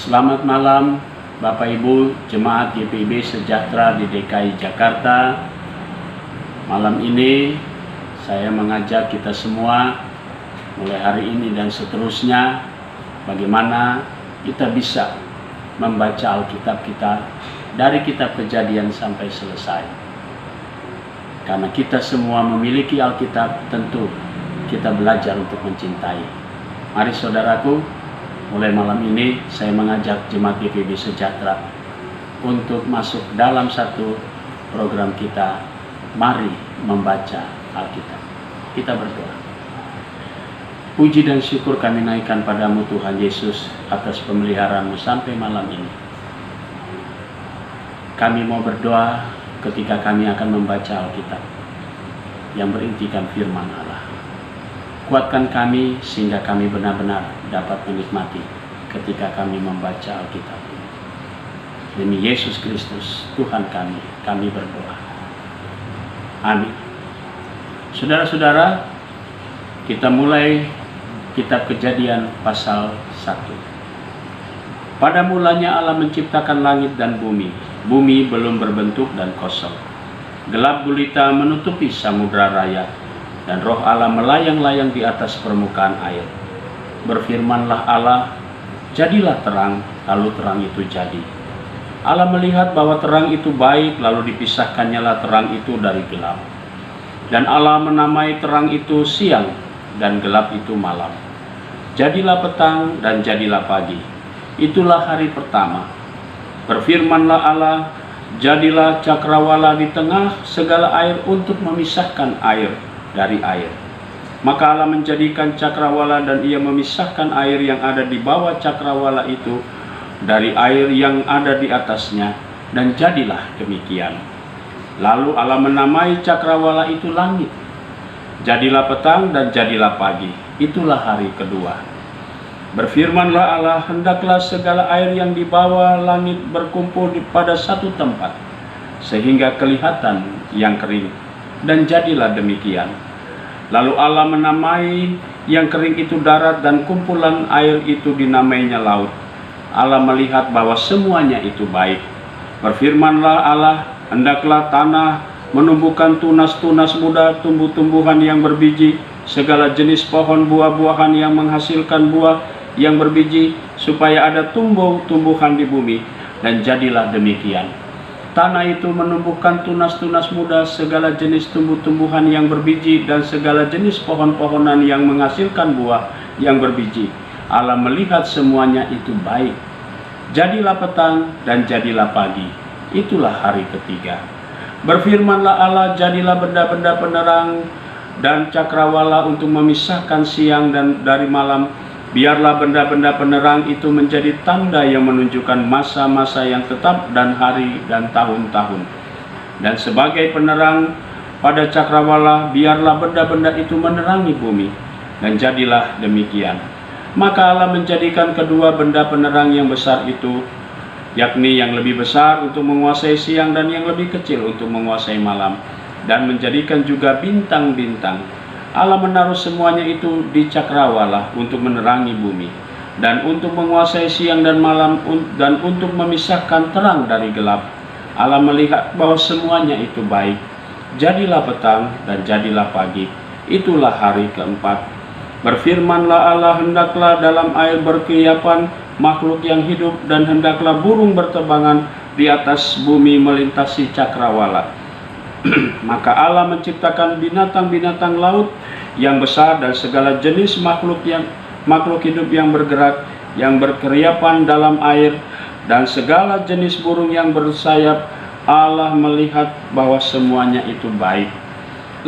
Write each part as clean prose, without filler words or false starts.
Selamat malam Bapak Ibu Jemaat GPIB Sejahtera di DKI Jakarta. Malam ini saya mengajak kita semua mulai hari ini dan seterusnya bagaimana kita bisa membaca Alkitab kita dari kitab Kejadian sampai selesai. Karena kita semua memiliki Alkitab, tentu kita belajar untuk mencintai. Mari saudaraku, mulai malam ini saya mengajak Jemaat GPIB Sejahtera untuk masuk dalam satu program kita. Mari membaca Alkitab. Kita berdoa. Puji dan syukur kami naikkan padamu Tuhan Yesus atas pemeliharaan-Mu sampai malam ini. Kami mau berdoa ketika kami akan membaca Alkitab yang berintikan firman Allah. Kuatkan kami sehingga kami benar-benar dapat menikmati ketika kami membaca Alkitab ini. Demi Yesus Kristus Tuhan kami berdoa. Amin. Saudara-saudara, kita mulai kitab Kejadian pasal 1. Pada mulanya Allah menciptakan langit dan bumi. Bumi belum berbentuk dan kosong. Gelap gulita menutupi samudra raya, dan roh Allah melayang-layang di atas permukaan air. Berfirmanlah Allah, jadilah terang, lalu terang itu jadi. Allah melihat bahwa terang itu baik, lalu dipisahkannyalah terang itu dari gelap. Dan Allah menamai terang itu siang, dan gelap itu malam. Jadilah petang dan jadilah pagi. Itulah hari pertama. Berfirmanlah Allah, jadilah cakrawala di tengah segala air untuk memisahkan air dari air. Maka Allah menjadikan cakrawala dan ia memisahkan air yang ada di bawah cakrawala itu dari air yang ada di atasnya, dan jadilah demikian. Lalu Allah menamai cakrawala itu langit. Jadilah petang dan jadilah pagi. Itulah hari kedua. Berfirmanlah Allah, hendaklah segala air yang di bawah langit berkumpul pada satu tempat, sehingga kelihatan yang kering. Dan jadilah demikian. Lalu Allah menamai yang kering itu darat, dan kumpulan air itu dinamainya laut. Allah melihat bahwa semuanya itu baik. Berfirmanlah Allah, hendaklah tanah menumbuhkan tunas-tunas muda, tumbuh-tumbuhan yang berbiji, segala jenis pohon buah-buahan yang menghasilkan buah yang berbiji, supaya ada tumbuh-tumbuhan di bumi. Dan jadilah demikian. Tanah itu menumbuhkan tunas-tunas muda, segala jenis tumbuh-tumbuhan yang berbiji, dan segala jenis pohon-pohonan yang menghasilkan buah yang berbiji. Allah melihat semuanya itu baik. Jadilah petang dan jadilah pagi. Itulah hari ketiga. Berfirmanlah Allah, jadilah benda-benda penerang dan cakrawala untuk memisahkan siang dan dari malam. Biarlah benda-benda penerang itu menjadi tanda yang menunjukkan masa-masa yang tetap dan hari dan tahun-tahun. Dan sebagai penerang pada cakrawala, biarlah benda-benda itu menerangi bumi. Dan jadilah demikian. Maka Allah menjadikan kedua benda penerang yang besar itu, yakni yang lebih besar untuk menguasai siang dan yang lebih kecil untuk menguasai malam, dan menjadikan juga bintang-bintang. Allah menaruh semuanya itu di cakrawala untuk menerangi bumi, dan untuk menguasai siang dan malam, dan untuk memisahkan terang dari gelap. Allah melihat bahwa semuanya itu baik. Jadilah petang dan jadilah pagi. Itulah hari keempat. Berfirmanlah Allah, hendaklah dalam air berkeliapan makhluk yang hidup, dan hendaklah burung berterbangan di atas bumi melintasi cakrawala. Maka Allah menciptakan binatang-binatang laut yang besar dan segala jenis makhluk hidup yang bergerak, yang berkeriapan dalam air, dan segala jenis burung yang bersayap. Allah melihat bahwa semuanya itu baik.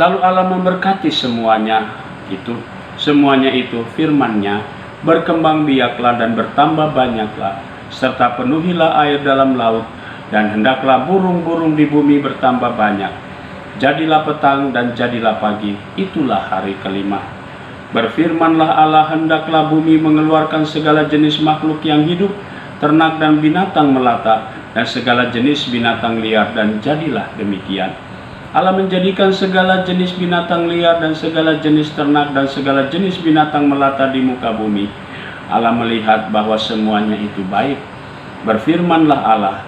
Lalu Allah memberkati semuanya itu firman-Nya, berkembang biaklah dan bertambah banyaklah, serta penuhilah air dalam laut, dan hendaklah burung-burung di bumi bertambah banyak. Jadilah petang dan jadilah pagi. Itulah hari kelima. Berfirmanlah Allah, hendaklah bumi mengeluarkan segala jenis makhluk yang hidup, ternak dan binatang melata, dan segala jenis binatang liar. Dan jadilah demikian. Allah menjadikan segala jenis binatang liar dan segala jenis ternak dan segala jenis binatang melata di muka bumi. Allah melihat bahwa semuanya itu baik. Berfirmanlah Allah,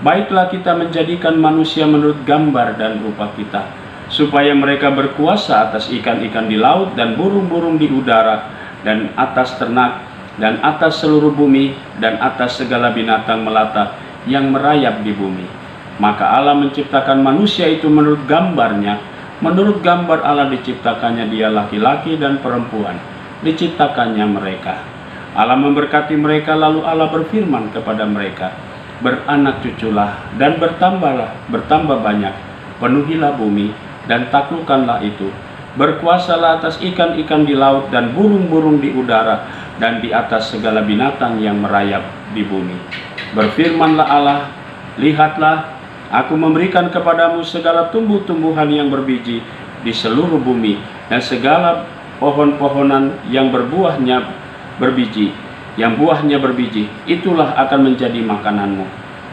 baiklah kita menjadikan manusia menurut gambar dan rupa kita, supaya mereka berkuasa atas ikan-ikan di laut dan burung-burung di udara, dan atas ternak, dan atas seluruh bumi, dan atas segala binatang melata yang merayap di bumi. Maka Allah menciptakan manusia itu menurut gambarnya. Menurut gambar Allah diciptakannya dia, laki-laki dan perempuan diciptakannya mereka. Allah memberkati mereka, lalu Allah berfirman kepada mereka, beranak cuculah dan bertambah banyak, penuhilah bumi dan taklukkanlah itu. Berkuasalah atas ikan-ikan di laut dan burung-burung di udara, dan di atas segala binatang yang merayap di bumi. Berfirmanlah Allah, lihatlah, aku memberikan kepadamu segala tumbuh-tumbuhan yang berbiji di seluruh bumi, dan segala pohon-pohonan yang buahnya berbiji, itulah akan menjadi makananmu.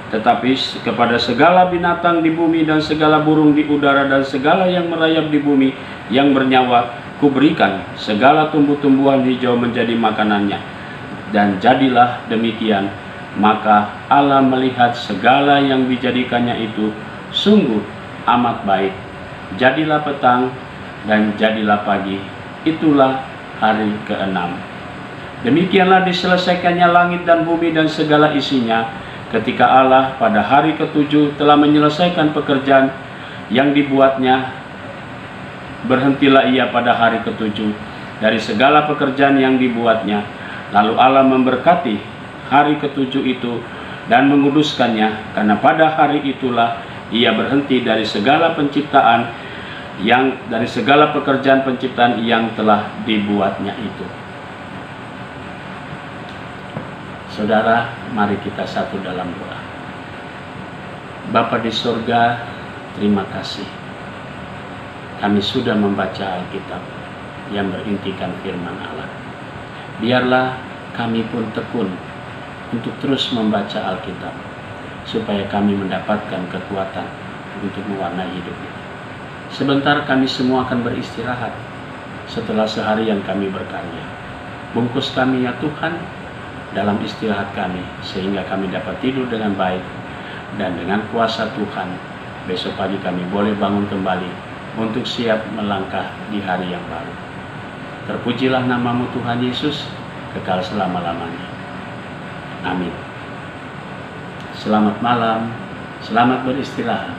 Tetapi kepada segala binatang di bumi dan segala burung di udara dan segala yang merayap di bumi yang bernyawa, kuberikan segala tumbuh-tumbuhan hijau menjadi makanannya. Dan jadilah demikian. Maka Allah melihat segala yang dijadikannya itu sungguh amat baik. Jadilah petang dan jadilah pagi, itulah hari ke-6. Demikianlah diselesaikannya langit dan bumi dan segala isinya, ketika Allah pada hari ke-7 telah menyelesaikan pekerjaan yang dibuatnya. Berhentilah ia pada hari ke-7 dari segala pekerjaan yang dibuatnya. Lalu Allah memberkati hari ke-7 itu dan menguduskannya, karena pada hari itulah ia berhenti dari segala pekerjaan penciptaan yang telah dibuatnya itu. Saudara, mari kita satu dalam doa. Bapa di surga, terima kasih. Kami sudah membaca Alkitab yang berintikan firman Allah. Biarlah kami pun tekun untuk terus membaca Alkitab, supaya kami mendapatkan kekuatan untuk mewarnai hidup ini. Sebentar kami semua akan beristirahat setelah seharian kami berkarya. Bungkus kami ya Tuhan dalam istirahat kami, sehingga kami dapat tidur dengan baik, dan dengan kuasa Tuhan besok pagi kami boleh bangun kembali untuk siap melangkah di hari yang baru. Terpujilah namamu Tuhan Yesus, kekal selama-lamanya. Amin. Selamat malam, selamat beristirahat.